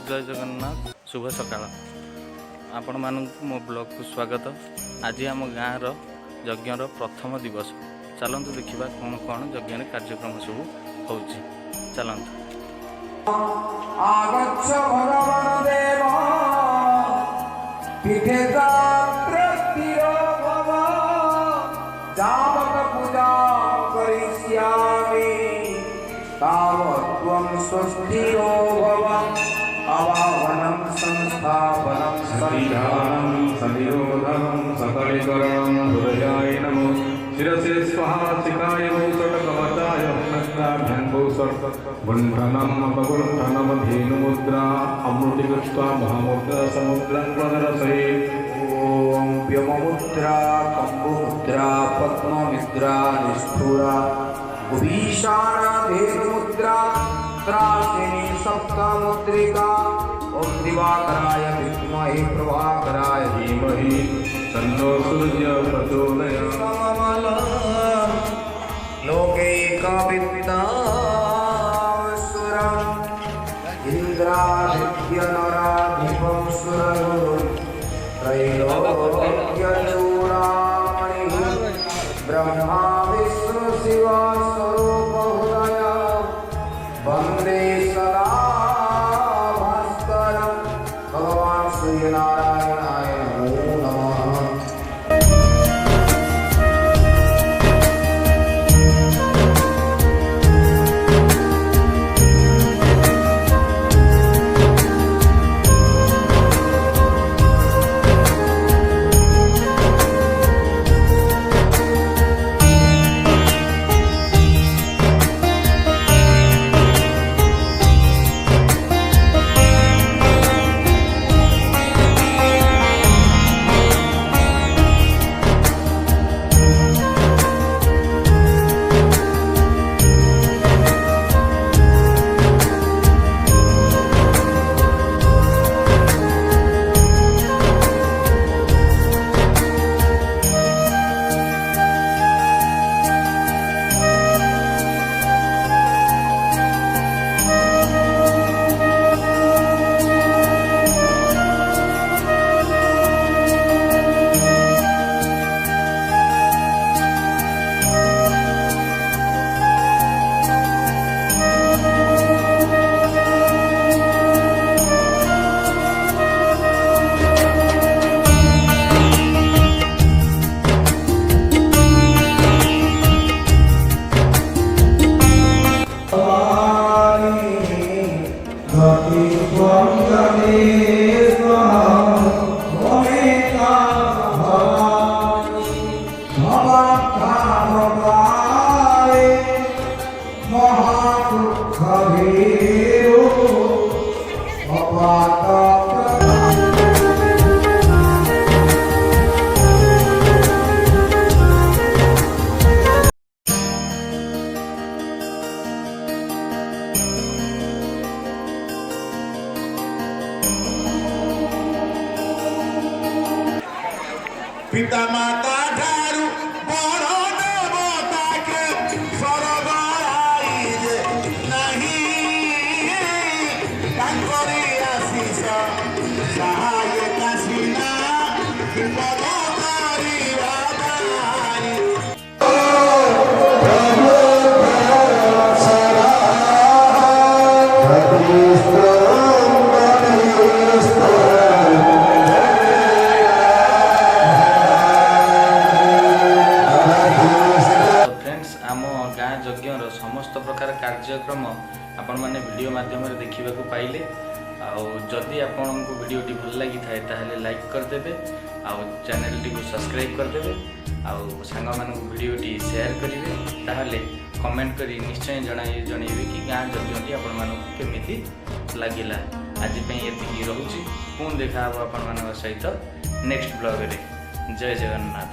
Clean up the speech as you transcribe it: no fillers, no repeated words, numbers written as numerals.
जय जगन्नाथ शुभ सकाळ आपण मानक मो ब्लॉग को स्वागत। आज आम गाँव यज्ञर प्रथम दिवस। चलतु देखा कौन कौन यज्ञ कार्यक्रम सब हो चलतु। आगच्छ भगवान देव पीठे तिरो भव जावत पूजा करिष्यामि तावत् त्वं स्वस्थिरो भव आवाहनं संस्थापनं सन्ध्यानं सनिरोधनं सकलिकरणं हृदयाय नमो शिरसे स्वाहा शिखाय भूषटकवचाय गुण्ठनम् अपगुण्ठनम् धेनुमुद्रा अमृतिकृत्वा महामुद्रा समुद्रं प्रदर्शये। ॐ व्योममुद्रा कम्बुमुद्रा पद्ममुद्रा निष्ठुरा भीषाणा धेनुमुद्रा त्रासिनी सप्तमुद्रिका ॐ दिवाकराय विद्महे प्रभाकराय धीमहि तन्नो सूर्यः प्रचोदयात्। लोकैकविद्यासुरम् इन्द्रादित्यनराधिपं सुरगुरुं त्रैलोक्यचूडामणिः ब्रह्मा विष्णु शिवा स्वरूपहृदय वन्दे सदा भास्करं भगवान् सूर्यनारायणाय नमो नमः। पिता माता ठारू बड़ देवता के स्वर्ग आईजे नहीं तांकरी आशीष सहाय काशीना विपद करिवा दाई। यज्ञर समस्त प्रकार कार्यक्रम आपण मैंने वीडियो माध्यम देखा पाइले। जदि आपण को वीडियो टी भल लगी थाए ताहले लाइक करदेवे, चैनल टी को सब्सक्राइब करदेवे, सांग मान वीडियो टी शेयर करेंगे, ताहले कमेंट करी निश्चय जनइबे कि गाँ यज्ञ आपण मानक केमिति लागिला। आज ये रोचे पुणी देखा आपण मान सहित नेक्स्ट ब्लॉग रे। जय जगन्नाथ।